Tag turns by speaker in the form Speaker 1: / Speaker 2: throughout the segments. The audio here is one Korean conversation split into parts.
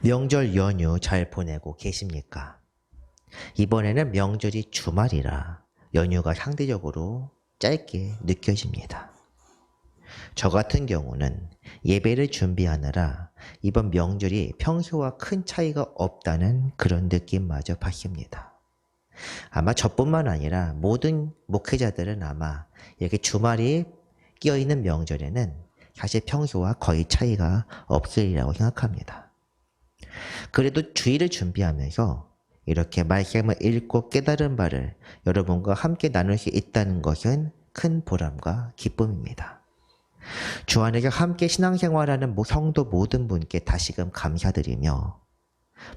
Speaker 1: 명절 연휴 잘 보내고 계십니까? 이번에는 명절이 주말이라 연휴가 상대적으로 짧게 느껴집니다. 저 같은 경우는 예배를 준비하느라 이번 명절이 평소와 큰 차이가 없다는 그런 느낌마저 받습니다. 아마 저뿐만 아니라 모든 목회자들은 아마 이렇게 주말이 끼어있는 명절에는 사실 평소와 거의 차이가 없으리라고 생각합니다. 그래도 주일을 준비하면서 이렇게 말씀을 읽고 깨달은 바를 여러분과 함께 나눌 수 있다는 것은 큰 보람과 기쁨입니다. 주 안에서 함께 신앙생활하는 성도 모든 분께 다시금 감사드리며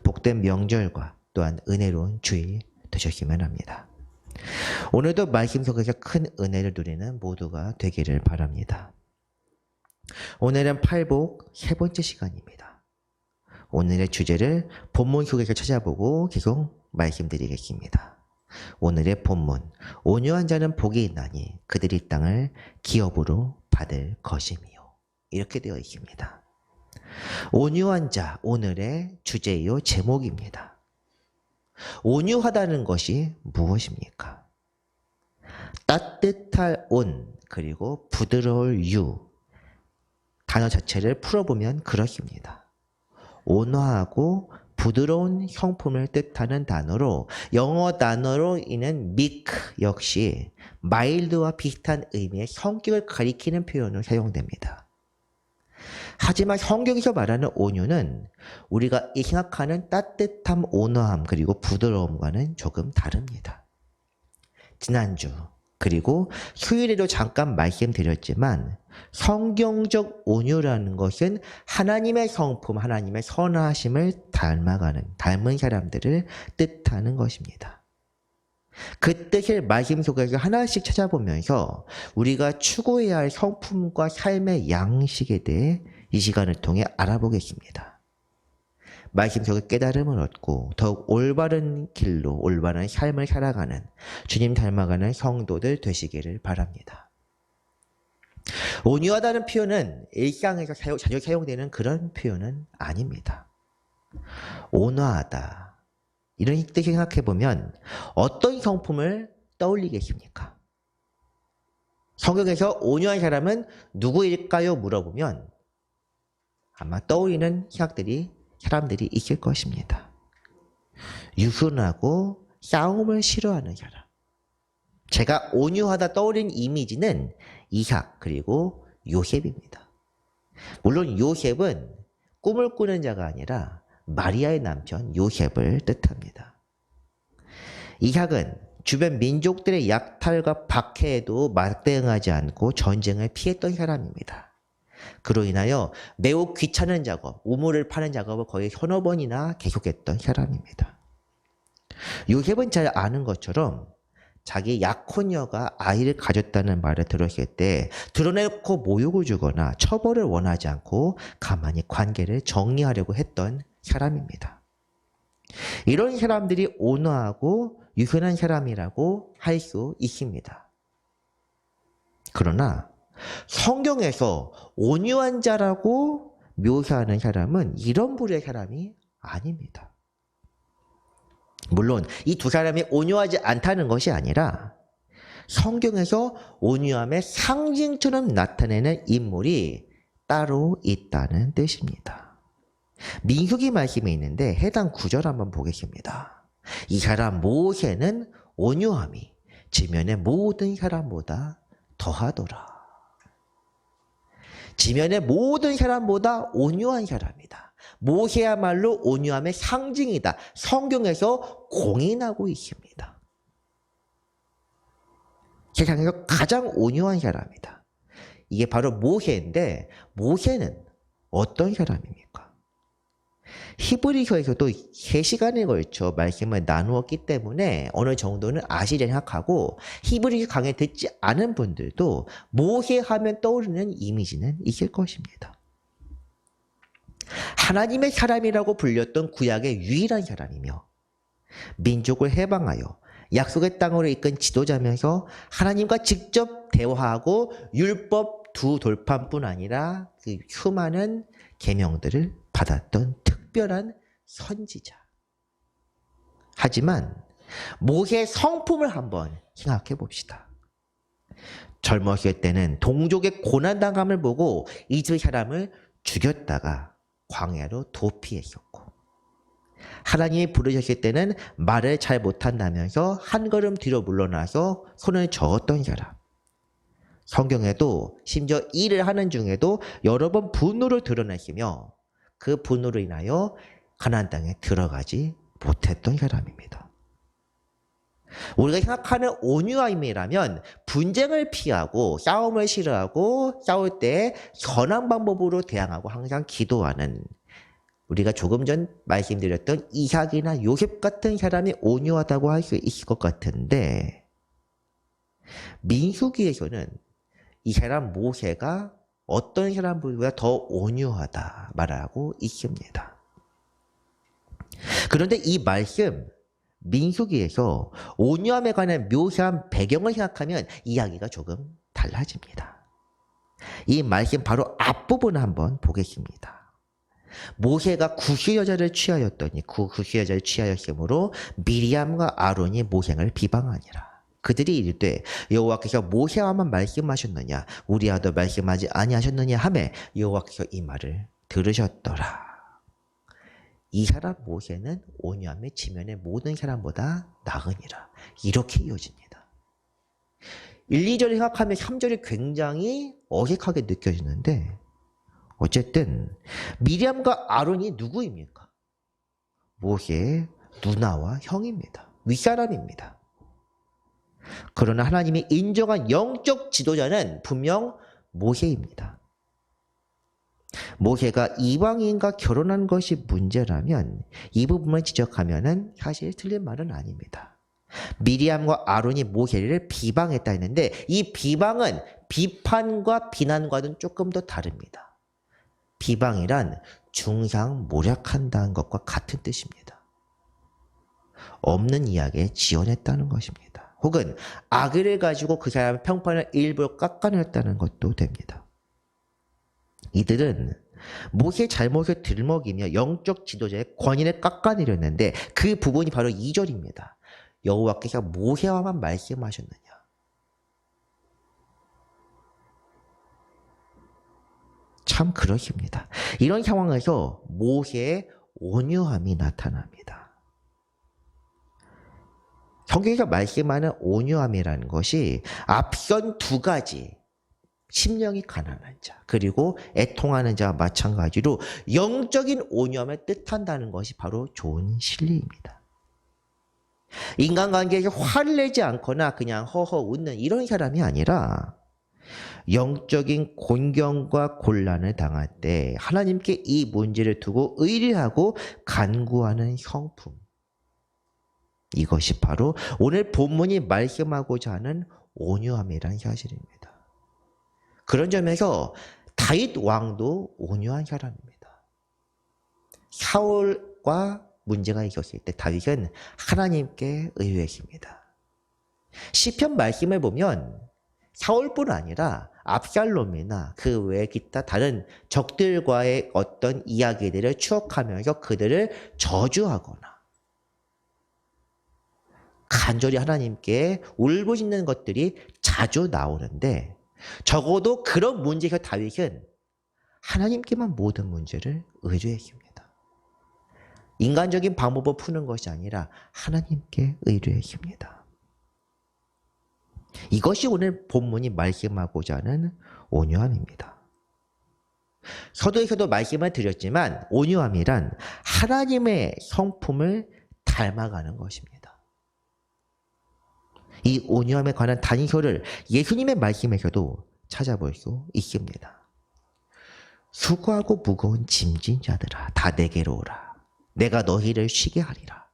Speaker 1: 복된 명절과 또한 은혜로운 주일 되셨으면 합니다. 오늘도 말씀 속에서 큰 은혜를 누리는 모두가 되기를 바랍니다. 오늘은 팔복 세 번째 시간입니다. 오늘의 주제를 본문 속에서 찾아보고 계속 말씀드리겠습니다. 오늘의 본문, 온유한 자는 복이 있나니 그들이 땅을 기업으로 받을 것이며, 이렇게 되어 있습니다. 온유한 자, 오늘의 주제요 제목입니다. 온유하다는 것이 무엇입니까? 따뜻할 온, 그리고 부드러울 유, 단어 자체를 풀어보면 그렇습니다. 온화하고 부드러운 성품을 뜻하는 단어로 영어 단어로 있는 meek 역시 mild와 비슷한 의미의 성격을 가리키는 표현으로 사용됩니다. 하지만 성경에서 말하는 온유는 우리가 생각하는 따뜻함, 온화함, 그리고 부드러움과는 조금 다릅니다. 지난주 그리고 수요일에도 잠깐 말씀드렸지만 성경적 온유라는 것은 하나님의 성품, 하나님의 선하심을 닮은 사람들을 뜻하는 것입니다. 그 뜻을 말씀 속에서 하나씩 찾아보면서 우리가 추구해야 할 성품과 삶의 양식에 대해 이 시간을 통해 알아보겠습니다. 말씀 속에 깨달음을 얻고 더욱 올바른 길로 올바른 삶을 살아가는 주님 닮아가는 성도들 되시기를 바랍니다. 온유하다는 표현은 일상에서 자주 사용되는 그런 표현은 아닙니다. 온화하다, 이런 뜻을 생각해보면 어떤 성품을 떠올리겠습니까? 성경에서 온유한 사람은 누구일까요? 물어보면 아마 떠오르는 사람들이 있을 것입니다. 유순하고 싸움을 싫어하는 사람. 제가 온유하다 떠올린 이미지는 이삭 그리고 요셉입니다. 물론 요셉은 꿈을 꾸는 자가 아니라 마리아의 남편 요셉을 뜻합니다. 이삭은 주변 민족들의 약탈과 박해에도 맞대응하지 않고 전쟁을 피했던 사람입니다. 그로 인하여 매우 귀찮은 작업, 우물을 파는 작업을 거의 서너 번이나 계속했던 사람입니다. 요셉은 잘 아는 것처럼 자기 약혼녀가 아이를 가졌다는 말을 들었을 때 드러내놓고 모욕을 주거나 처벌을 원하지 않고 가만히 관계를 정리하려고 했던 사람입니다. 이런 사람들이 온화하고 유순한 사람이라고 할 수 있습니다. 그러나 성경에서 온유한 자라고 묘사하는 사람은 이런 부류의 사람이 아닙니다. 물론 이 두 사람이 온유하지 않다는 것이 아니라 성경에서 온유함의 상징처럼 나타내는 인물이 따로 있다는 뜻입니다. 민수기 말씀이 있는데 해당 구절 한번 보겠습니다. 이 사람 모세는 온유함이 지면의 모든 사람보다 더하더라. 지면의 모든 사람보다 온유한 사람이다. 모세야말로 온유함의 상징이다. 성경에서 공인하고 있습니다. 세상에서 가장 온유한 사람이다. 이게 바로 모세인데 모세는 어떤 사람입니까? 히브리서에서도 3시간에 걸쳐 말씀을 나누었기 때문에 어느 정도는 아시리 생각하고 히브리서 강의 듣지 않은 분들도 모세 하면 떠오르는 이미지는 있을 것입니다. 하나님의 사람이라고 불렸던 구약의 유일한 사람이며 민족을 해방하여 약속의 땅으로 이끈 지도자면서 하나님과 직접 대화하고 율법 두 돌판뿐 아니라 그 수많은 계명들을 받았던 특 특별한 선지자. 하지만 모세의 성품을 한번 생각해 봅시다. 젊었을 때는 동족의 고난당함을 보고 이스라엘 사람을 죽였다가 광야로 도피했었고, 하나님이 부르셨을 때는 말을 잘 못한다면서 한 걸음 뒤로 물러나서 손을 저었던 사람. 성경에도 심지어 일을 하는 중에도 여러 번 분노를 드러냈으며 그 분노로 인하여 가나안 땅에 들어가지 못했던 사람입니다. 우리가 생각하는 온유함이라면 분쟁을 피하고 싸움을 싫어하고 싸울 때 선한 방법으로 대항하고 항상 기도하는, 우리가 조금 전 말씀드렸던 이삭이나 요셉 같은 사람이 온유하다고 할 수 있을 것 같은데, 민수기에서는 이 사람 모세가 어떤 사람보다 더 온유하다 말하고 있습니다. 그런데 이 말씀 민수기에서 온유함에 관한 묘사한 배경을 생각하면 이야기가 조금 달라집니다. 이 말씀 바로 앞부분을 한번 보겠습니다. 모세가 구스 여자를 취하였더니 그 구스 여자를 취하였으므로 미리암과 아론이 모세를 비방하니라. 그들이 이르되 여호와께서 모세와만 말씀하셨느냐 우리와도 말씀하지 아니하셨느냐 하매 여호와께서 이 말을 들으셨더라. 이 사람 모세는 온유함의 지면의 모든 사람보다 나으니라. 이렇게 이어집니다. 1, 2절을 생각하면 3절이 굉장히 어색하게 느껴지는데, 어쨌든 미리암과 아론이 누구입니까? 모세의 누나와 형입니다. 윗사람입니다. 그러나 하나님이 인정한 영적 지도자는 분명 모세입니다. 모세가 이방인과 결혼한 것이 문제라면 이 부분을 지적하면 사실 틀린 말은 아닙니다. 미리암과 아론이 모세를 비방했다 했는데 이 비방은 비판과 비난과는 조금 더 다릅니다. 비방이란 중상모략한다는 것과 같은 뜻입니다. 없는 이야기에 지어냈다는 것입니다. 혹은 악의를 가지고 그 사람의 평판을 일부러 깎아냈다는 것도 됩니다. 이들은 모세의 잘못을 들먹이며 영적 지도자의 권위를 깎아내렸는데 그 부분이 바로 2절입니다. 여호와께서 모세와만 말씀하셨느냐. 참 그렇습니다. 이런 상황에서 모세의 온유함이 나타납니다. 성경에서 말씀하는 온유함이라는 것이 앞선 두 가지, 심령이 가난한 자 그리고 애통하는 자와 마찬가지로 영적인 온유함을 뜻한다는 것이 바로 좋은 진리입니다. 인간관계에서 화를 내지 않거나 그냥 허허 웃는 이런 사람이 아니라 영적인 곤경과 곤란을 당할 때 하나님께 이 문제를 두고 의뢰하고 간구하는 성품, 이것이 바로 오늘 본문이 말씀하고자 하는 온유함이라는 사실입니다. 그런 점에서 다윗 왕도 온유한 사람입니다. 사울과 문제가 있었을 때 다윗은 하나님께 의뢰했습니다. 시편 말씀을 보면 사울뿐 아니라 압살롬이나 그 외 기타 다른 적들과의 어떤 이야기들을 추억하면서 그들을 저주하거나 간절히 하나님께 울부짖는 것들이 자주 나오는데, 적어도 그런 문제에서 다윗은 하나님께만 모든 문제를 의뢰했습니다. 인간적인 방법을 푸는 것이 아니라 하나님께 의뢰했습니다. 이것이 오늘 본문이 말씀하고자 하는 온유함입니다. 서두에서도 말씀을 드렸지만 온유함이란 하나님의 성품을 닮아가는 것입니다. 이 온유함에 관한 단서를 예수님의 말씀에서도 찾아볼 수 있습니다. 수고하고 무거운 짐진 자들아 다 내게로 오라. 내가 너희를 쉬게 하리라.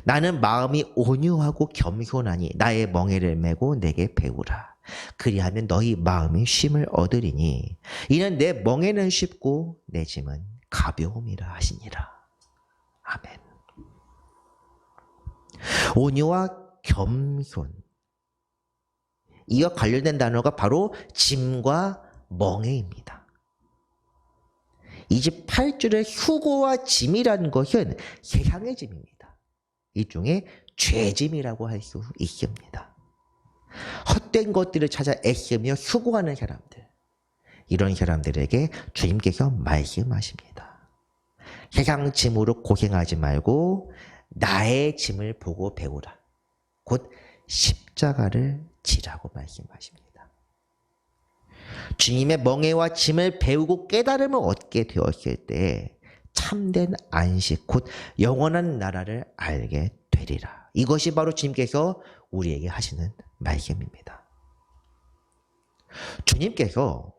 Speaker 1: 나는 마음이 온유하고 겸손하니 나의 멍에를 메고 내게 배우라. 그리하면 너희 마음이 쉼을 얻으리니 이는 내 멍에는 쉽고 내 짐은 가벼움이라 하시니라. 아멘. 온유와 겸손, 이와 관련된 단어가 바로 짐과 멍에입니다. 28절의 휴고와 짐이라는 것은 세상의 짐입니다. 일종의 죄짐이라고 할 수 있습니다. 헛된 것들을 찾아 애쓰며 휴고하는 사람들, 이런 사람들에게 주님께서 말씀하십니다. 세상 짐으로 고생하지 말고 나의 짐을 보고 배우라. 곧 십자가를 지라고 말씀하십니다. 주님의 멍에와 짐을 배우고 깨달음을 얻게 되었을 때 참된 안식, 곧 영원한 나라를 알게 되리라. 이것이 바로 주님께서 우리에게 하시는 말씀입니다. 주님께서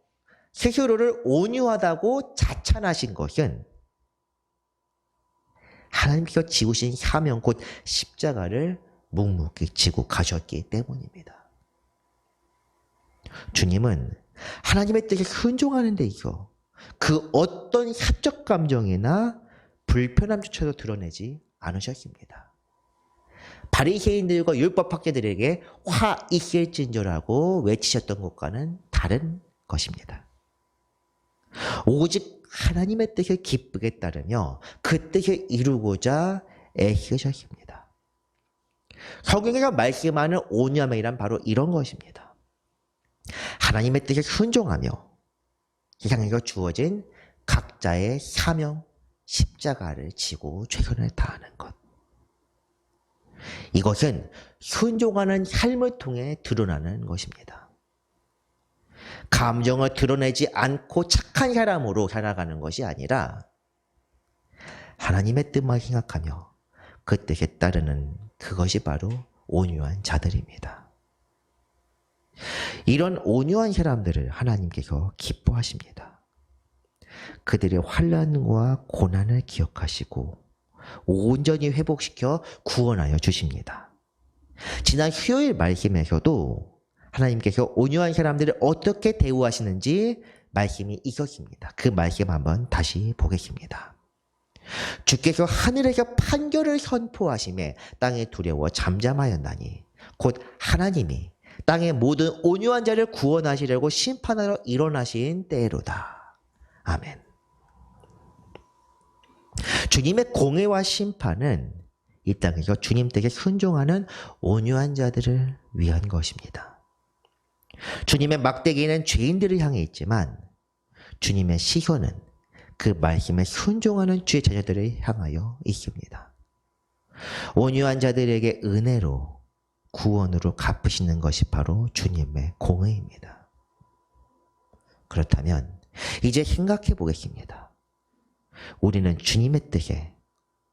Speaker 1: 스스로를 온유하다고 자찬하신 것은 하나님께서 지우신 사명, 곧 십자가를 묵묵히 지고 가셨기 때문입니다. 주님은 하나님의 뜻에 순종하는 데 있어 그 어떤 사적 감정이나 불편함조차도 드러내지 않으셨습니다. 바리새인들과 율법학자들에게 화 있을진저라고 외치셨던 것과는 다른 것입니다. 오직 하나님의 뜻을 기쁘게 따르며 그 뜻을 이루고자 애쓰셨습니다. 성경에서 말씀하는 온유함이란 바로 이런 것입니다. 하나님의 뜻에 순종하며 세상에서 주어진 각자의 사명, 십자가를 지고 최선을 다하는 것. 이것은 순종하는 삶을 통해 드러나는 것입니다. 감정을 드러내지 않고 착한 사람으로 살아가는 것이 아니라 하나님의 뜻만 생각하며 그 뜻에 따르는 그것이 바로 온유한 자들입니다. 이런 온유한 사람들을 하나님께서 기뻐하십니다. 그들의 환난과 고난을 기억하시고 온전히 회복시켜 구원하여 주십니다. 지난 수요일 말씀에서도 하나님께서 온유한 사람들을 어떻게 대우하시는지 말씀이 있었습니다. 그 말씀 한번 다시 보겠습니다. 주께서 하늘에서 판결을 선포하심에 땅에 두려워 잠잠하였나니 곧 하나님이 땅의 모든 온유한 자를 구원하시려고 심판하러 일어나신 때로다. 아멘. 주님의 공의와 심판은 이 땅에서 주님 댁에 순종하는 온유한 자들을 위한 것입니다. 주님의 막대기는 죄인들을 향해 있지만 주님의 시선은 그 말씀에 순종하는 주의 자녀들을 향하여 있습니다. 온유한 자들에게 은혜로 구원으로 갚으시는 것이 바로 주님의 공의입니다. 그렇다면 이제 생각해 보겠습니다. 우리는 주님의 뜻에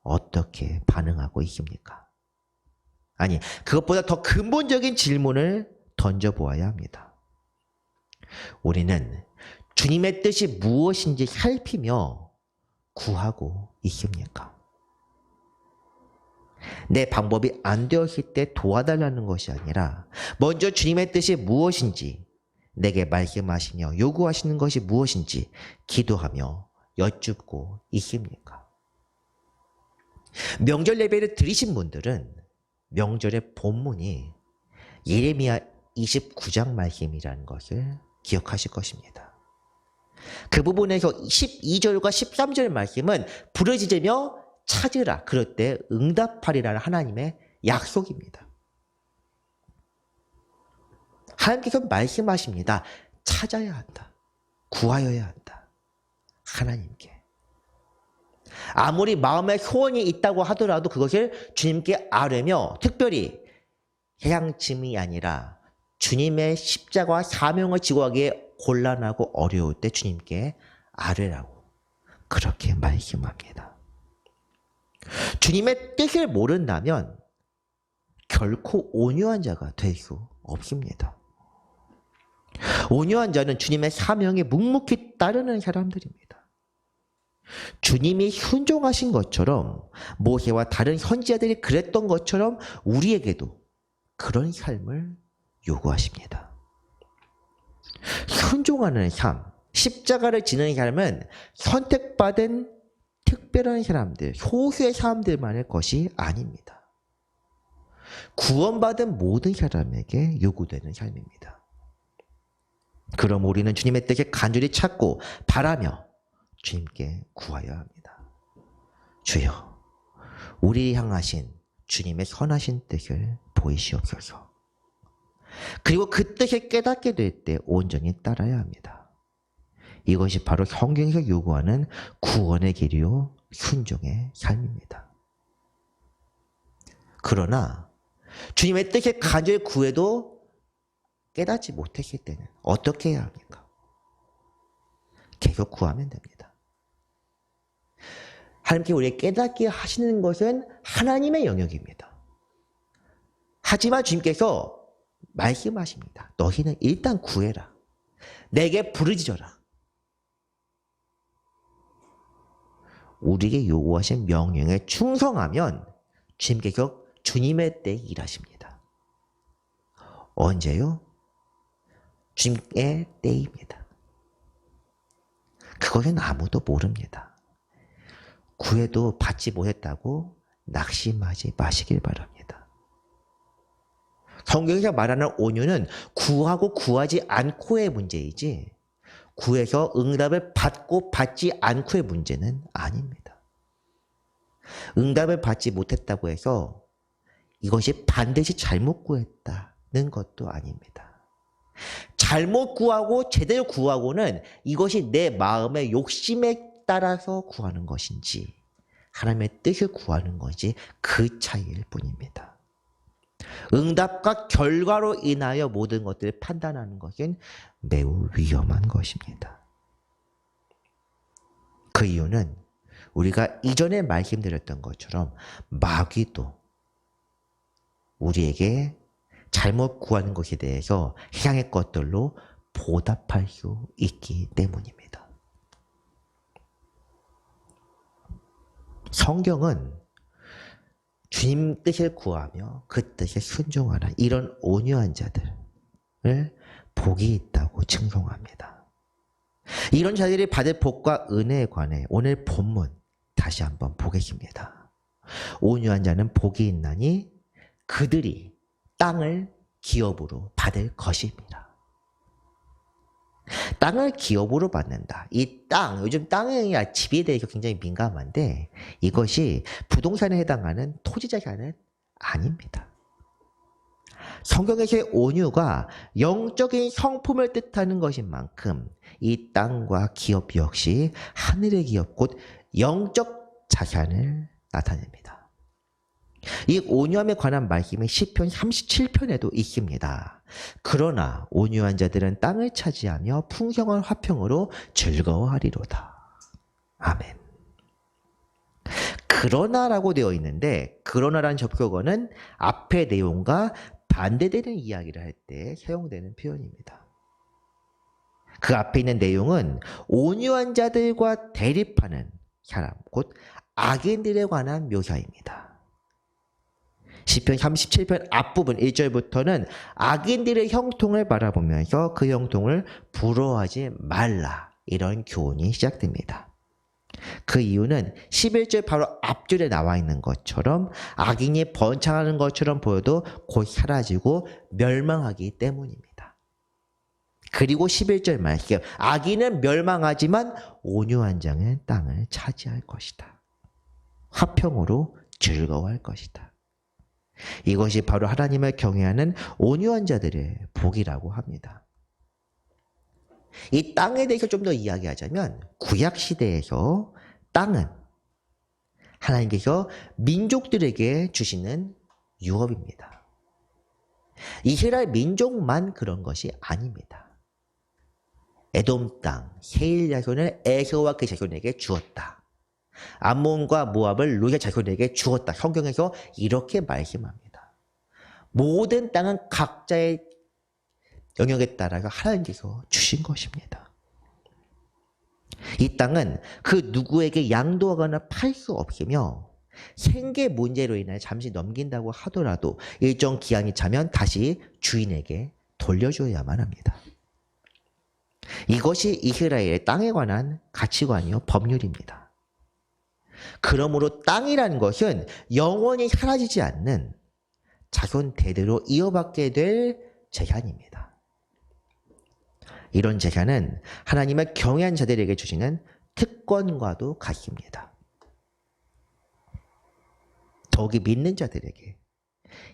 Speaker 1: 어떻게 반응하고 있습니까? 아니, 그것보다 더 근본적인 질문을 던져보아야 합니다. 우리는 주님의 뜻이 무엇인지 살피며 구하고 있습니까? 내 방법이 안 되었을 때 도와달라는 것이 아니라 먼저 주님의 뜻이 무엇인지 내게 말씀하시며 요구하시는 것이 무엇인지 기도하며 여쭙고 있습니까? 명절 예배를 드리신 분들은 명절의 본문이 예레미야 29장 말씀이라는 것을 기억하실 것입니다. 그 부분에서 12절과 13절 말씀은 부르짖으며 찾으라, 그럴 때 응답하리라는 하나님의 약속입니다. 하나님께서 말씀하십니다. 찾아야 한다. 구하여야 한다. 하나님께. 아무리 마음에 소원이 있다고 하더라도 그것을 주님께 아뢰며, 특별히 세상 짐이 아니라 주님의 십자가와 사명을 지고 하기에 곤란하고 어려울 때 주님께 아뢰라고 그렇게 말씀합니다. 주님의 뜻을 모른다면 결코 온유한 자가 될 수 없습니다. 온유한 자는 주님의 사명에 묵묵히 따르는 사람들입니다. 주님이 순종하신 것처럼, 모세와 다른 선지자들이 그랬던 것처럼 우리에게도 그런 삶을 요구하십니다. 순종하는 삶, 십자가를 지는 삶은 선택받은 특별한 사람들, 소수의 사람들만의 것이 아닙니다. 구원받은 모든 사람에게 요구되는 삶입니다. 그럼 우리는 주님의 뜻에 간절히 찾고 바라며 주님께 구하여야 합니다. 주여, 우리 향하신 주님의 선하신 뜻을 보이시옵소서. 그리고 그 뜻을 깨닫게 될 때 온전히 따라야 합니다. 이것이 바로 성경에서 요구하는 구원의 길이요 순종의 삶입니다. 그러나 주님의 뜻을 간절히 구해도 깨닫지 못했을 때는 어떻게 해야 합니까? 계속 구하면 됩니다. 하나님께 우리에게 깨닫게 하시는 것은 하나님의 영역입니다. 하지만 주님께서 말씀하십니다. 너희는 일단 구해라. 내게 부르짖어라. 우리에게 요구하신 명령에 충성하면 주님께서 주님의 때에 일하십니다. 언제요? 주님의 때입니다. 그것은 아무도 모릅니다. 구해도 받지 못했다고 낙심하지 마시길 바랍니다. 성경에서 말하는 온유는 구하고 구하지 않고의 문제이지 구해서 응답을 받고 받지 않고의 문제는 아닙니다. 응답을 받지 못했다고 해서 이것이 반드시 잘못 구했다는 것도 아닙니다. 잘못 구하고 제대로 구하고는 이것이 내 마음의 욕심에 따라서 구하는 것인지 하나님의 뜻을 구하는 것인지 그 차이일 뿐입니다. 응답과 결과로 인하여 모든 것들을 판단하는 것은 매우 위험한 것입니다. 그 이유는 우리가 이전에 말씀드렸던 것처럼 마귀도 우리에게 잘못 구하는 것에 대해서 향의 것들로 보답할 수 있기 때문입니다. 성경은 주님 뜻을 구하며 그 뜻에 순종하라 이런 온유한 자들을 복이 있다고 칭송합니다. 이런 자들이 받을 복과 은혜에 관해 오늘 본문 다시 한번 보겠습니다. 온유한 자는 복이 있나니 그들이 땅을 기업으로 받을 것입니다. 땅을 기업으로 받는다. 이 땅, 요즘 땅의 집에 대해서 굉장히 민감한데 이것이 부동산에 해당하는 토지자산은 아닙니다. 성경에서의 온유가 영적인 성품을 뜻하는 것인 만큼 이 땅과 기업 역시 하늘의 기업 곧 영적 자산을 나타냅니다. 이 온유함에 관한 말씀이 시편 37편에도 있습니다. 그러나 온유한 자들은 땅을 차지하며 풍성한 화평으로 즐거워하리로다. 아멘. 그러나라고 되어 있는데 그러나라는 접속어는 앞의 내용과 반대되는 이야기를 할 때 사용되는 표현입니다. 그 앞에 있는 내용은 온유한 자들과 대립하는 사람, 곧 악인들에 관한 묘사입니다. 시편 37편 앞부분 1절부터는 악인들의 형통을 바라보면서 그 형통을 부러워하지 말라 이런 교훈이 시작됩니다. 그 이유는 11절 바로 앞줄에 나와 있는 것처럼 악인이 번창하는 것처럼 보여도 곧 사라지고 멸망하기 때문입니다. 그리고 11절 말씀 악인은 멸망하지만 온유한 자는 땅을 차지할 것이다. 화평으로 즐거워할 것이다. 이것이 바로 하나님을 경외하는 온유한 자들의 복이라고 합니다. 이 땅에 대해서 좀 더 이야기하자면 구약시대에서 땅은 하나님께서 민족들에게 주시는 유업입니다. 이스라엘 민족만 그런 것이 아닙니다. 에돔 땅, 세일 자손을 에서와 그 자손에게 주었다. 암몬과 모압을 롯의 자손에게 주었다. 성경에서 이렇게 말씀합니다. 모든 땅은 각자의 영역에 따라서 하나님께서 주신 것입니다. 이 땅은 그 누구에게 양도하거나 팔 수 없으며 생계 문제로 인해 잠시 넘긴다고 하더라도 일정 기한이 차면 다시 주인에게 돌려줘야만 합니다. 이것이 이스라엘의 땅에 관한 가치관이요 법률입니다. 그러므로 땅이라는 것은 영원히 사라지지 않는 자손 대대로 이어받게 될 재산입니다. 이런 재산은 하나님을 경외한 자들에게 주시는 특권과도 같습니다. 더욱이 믿는 자들에게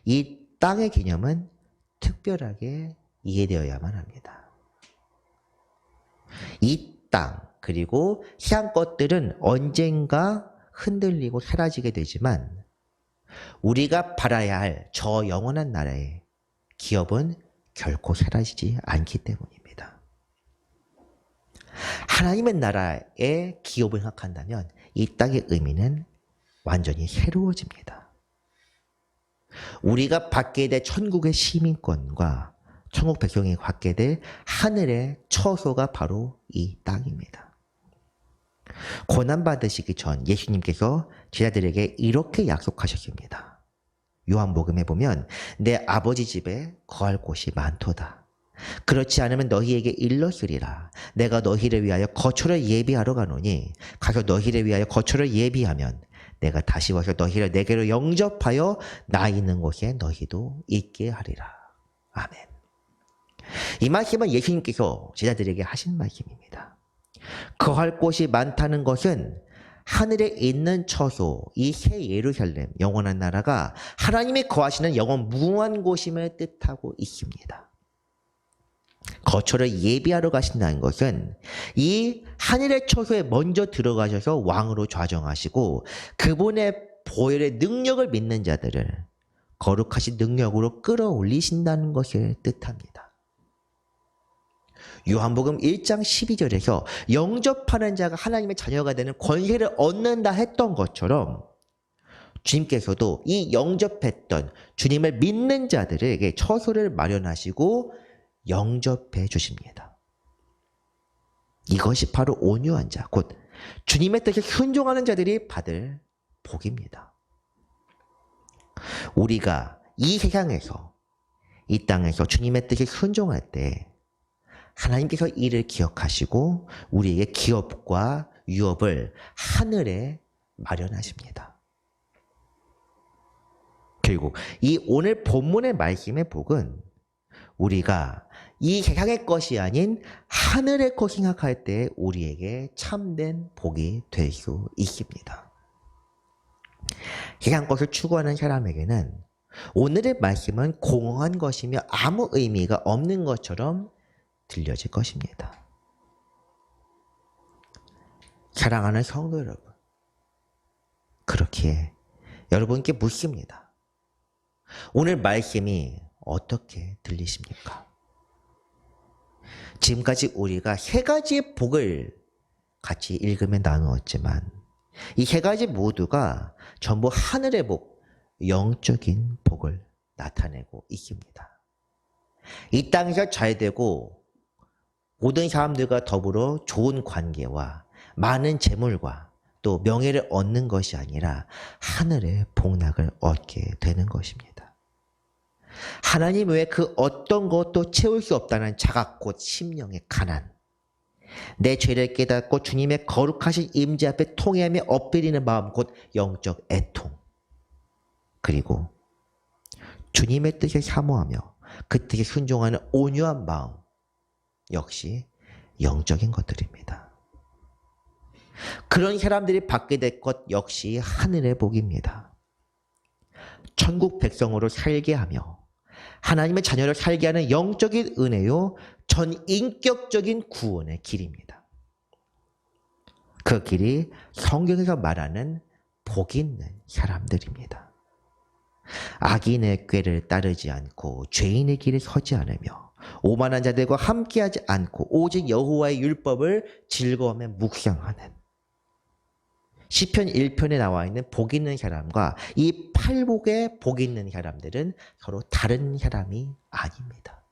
Speaker 1: 이 땅의 개념은 특별하게 이해되어야만 합니다. 이 땅 그리고 세상 것들은 언젠가 흔들리고 사라지게 되지만 우리가 바라야 할 저 영원한 나라의 기업은 결코 사라지지 않기 때문입니다. 하나님의 나라의 기업을 생각한다면 이 땅의 의미는 완전히 새로워집니다. 우리가 받게 될 천국의 시민권과 천국 백성이 갖게 될 하늘의 처소가 바로 이 땅입니다. 고난받으시기 전 예수님께서 제자들에게 이렇게 약속하셨습니다. 요한복음에 보면 내 아버지 집에 거할 곳이 많도다. 그렇지 않으면 너희에게 일렀으리라. 내가 너희를 위하여 거처를 예비하러 가노니 가서 너희를 위하여 거처를 예비하면 내가 다시 와서 너희를 내게로 영접하여 나 있는 곳에 너희도 있게 하리라. 아멘. 이 말씀은 예수님께서 제자들에게 하신 말씀입니다. 거할 곳이 많다는 것은 하늘에 있는 처소, 이 새 예루살렘, 영원한 나라가 하나님이 거하시는 영원 무궁한 곳임을 뜻하고 있습니다. 거처를 예비하러 가신다는 것은 이 하늘의 처소에 먼저 들어가셔서 왕으로 좌정하시고 그분의 보혈의 능력을 믿는 자들을 거룩하신 능력으로 끌어올리신다는 것을 뜻합니다. 요한복음 1장 12절에서 영접하는 자가 하나님의 자녀가 되는 권세를 얻는다 했던 것처럼 주님께서도 이 영접했던 주님을 믿는 자들에게 처소를 마련하시고 영접해 주십니다. 이것이 바로 온유한 자, 곧 주님의 뜻에 순종하는 자들이 받을 복입니다. 우리가 이 세상에서, 이 땅에서 주님의 뜻에 순종할 때 하나님께서 이를 기억하시고 우리에게 기업과 유업을 하늘에 마련하십니다. 그리고 이 오늘 본문의 말씀의 복은 우리가 이 세상의 것이 아닌 하늘의 것 생각할 때 우리에게 참된 복이 될 수 있습니다. 세상 것을 추구하는 사람에게는 오늘의 말씀은 공허한 것이며 아무 의미가 없는 것처럼 들려질 것입니다. 사랑하는 성도 여러분, 그렇기에 여러분께 묻습니다. 오늘 말씀이 어떻게 들리십니까? 지금까지 우리가 세 가지의 복을 같이 읽으며 나누었지만 이 세 가지 모두가 전부 하늘의 복, 영적인 복을 나타내고 있습니다. 이 땅에서 잘 되고 모든 사람들과 더불어 좋은 관계와 많은 재물과 또 명예를 얻는 것이 아니라 하늘의 복락을 얻게 되는 것입니다. 하나님 외에 그 어떤 것도 채울 수 없다는 자각 곧 심령의 가난, 내 죄를 깨닫고 주님의 거룩하신 임재 앞에 통회하며 엎드리는 마음 곧 영적 애통, 그리고 주님의 뜻을 사모하며 그 뜻에 순종하는 온유한 마음, 역시 영적인 것들입니다. 그런 사람들이 받게 될 것 역시 하늘의 복입니다. 천국 백성으로 살게 하며 하나님의 자녀로 살게 하는 영적인 은혜요, 전인격적인 구원의 길입니다. 그 길이 성경에서 말하는 복 있는 사람들입니다. 악인의 꾀를 따르지 않고 죄인의 길에 서지 않으며 오만한 자들과 함께하지 않고 오직 여호와의 율법을 즐거워하며 묵상하는, 시편 1편에 나와 있는 복 있는 사람과 이 팔복의 복 있는 사람들은 서로 다른 사람이 아닙니다.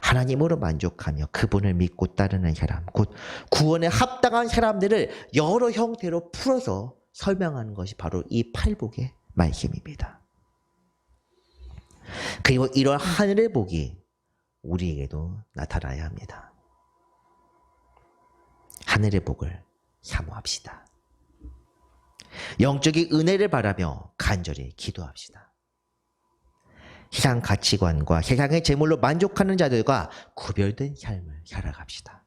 Speaker 1: 하나님으로 만족하며 그분을 믿고 따르는 사람, 곧 구원에 합당한 사람들을 여러 형태로 풀어서 설명하는 것이 바로 이 팔복의 말씀입니다. 그리고 이런 하늘의 복이 우리에게도 나타나야 합니다. 하늘의 복을 사모합시다. 영적인 은혜를 바라며 간절히 기도합시다. 세상 가치관과 세상의 재물로 만족하는 자들과 구별된 삶을 살아갑시다.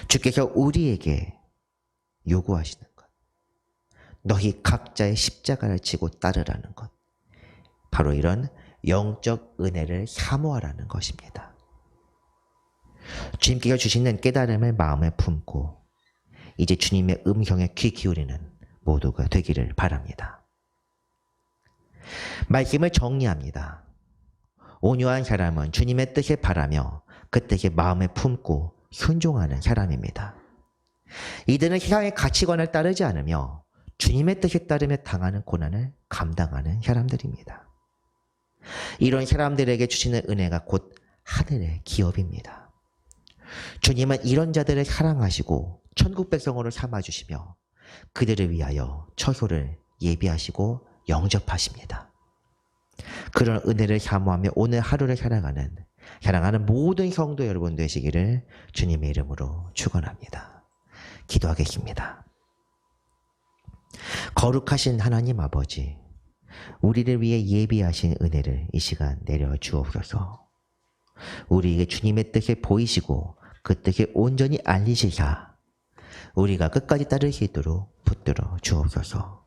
Speaker 1: 주께서 우리에게 요구하시는 것, 너희 각자의 십자가를 지고 따르라는 것, 바로 이런 영적 은혜를 사모하라는 것입니다. 주님께서 주시는 깨달음을 마음에 품고 이제 주님의 음성에 귀 기울이는 모두가 되기를 바랍니다. 말씀을 정리합니다. 온유한 사람은 주님의 뜻을 바라며 그 뜻을 마음에 품고 순종하는 사람입니다. 이들은 세상의 가치관을 따르지 않으며 주님의 뜻에 따르며 당하는 고난을 감당하는 사람들입니다. 이런 사람들에게 주시는 은혜가 곧 하늘의 기업입니다. 주님은 이런 자들을 사랑하시고 천국 백성으로 삼아주시며 그들을 위하여 처소를 예비하시고 영접하십니다. 그런 은혜를 사모하며 오늘 하루를 사랑하는 모든 성도 여러분 되시기를 주님의 이름으로 축원합니다. 기도하겠습니다. 거룩하신 하나님 아버지, 우리를 위해 예비하신 은혜를 이 시간 내려 주옵소서. 우리에게 주님의 뜻을 보이시고 그 뜻을 온전히 알리시사 우리가 끝까지 따를 수 있도록 붙들어 주옵소서.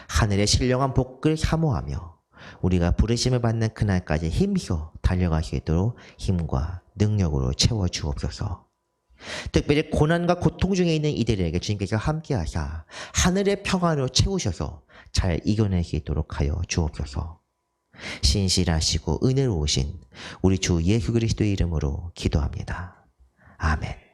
Speaker 1: 하늘의 신령한 복을 사모하며 우리가 부르심을 받는 그날까지 힘써 달려갈 수 있도록 힘과 능력으로 채워 주옵소서. 특별히 고난과 고통 중에 있는 이들에게 주님께서 함께하사 하늘의 평안으로 채우셔서 잘 이겨낼 수 있도록 하여 주옵소서. 신실하시고 은혜로우신 우리 주 예수 그리스도의 이름으로 기도합니다. 아멘.